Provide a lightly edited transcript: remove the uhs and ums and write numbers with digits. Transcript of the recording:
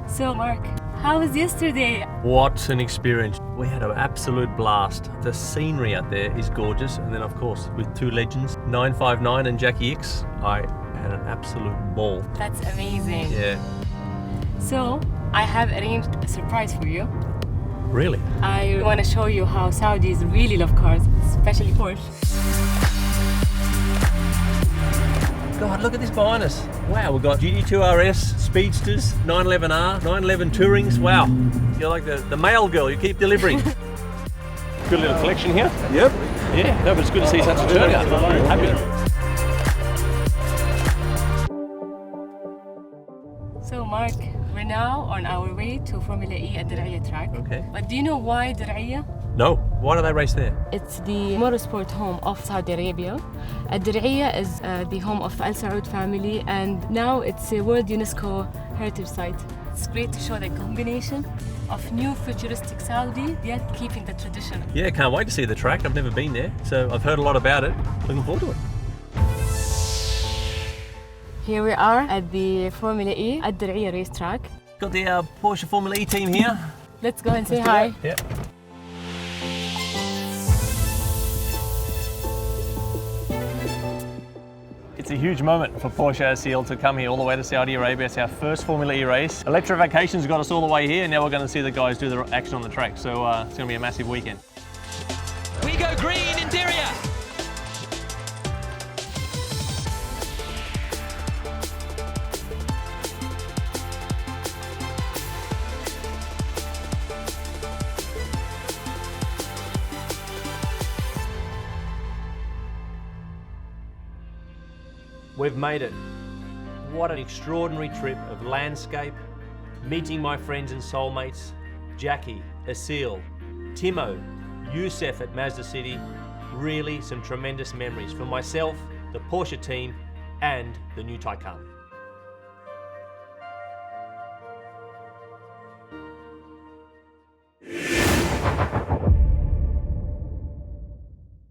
So Mark, how was yesterday? What an experience. We had an absolute blast. The scenery out there is gorgeous. And then of course, with two legends, 959 and Jackie X, I had an absolute ball. That's amazing. Yeah. So I have arranged a surprise for you. Really? I want to show you how Saudis really love cars, especially Porsche. God, look at this behind us. Wow, we've got GT2 RS, Speedsters, 911R, 911 Tourings. Wow, you're like the mail girl, you keep delivering. Good little collection here. Yep. Yeah, no, but it's good to see such a turnout. Happy. So Mark, we're now on our way to Formula E at Diriyah track. Okay. But do you know why Diriyah? No, why do they race there? It's the motorsport home of Saudi Arabia. Diriyah is the home of Al Saud family, and now it's a World UNESCO Heritage Site. It's great to show the combination of new futuristic Saudi, yet keeping the tradition. Yeah, can't wait to see the track. I've never been there, so I've heard a lot about it. Looking forward to it. Here we are at the Formula E at Diriyah racetrack. Got the Porsche Formula E team here. Let's go and say hi. Yeah. It's a huge moment for Porsche Aseel to come here all the way to Saudi Arabia. It's our first Formula E race. Electrification's got us all the way here, and now we're going to see the guys do the action on the track. So it's going to be a massive weekend. We go green in Diriyah. We've made it. What an extraordinary trip of landscape, meeting my friends and soulmates, Jackie, Aseel, Timo, Youssef at Mazda City. Really some tremendous memories for myself, the Porsche team, and the new Taycan.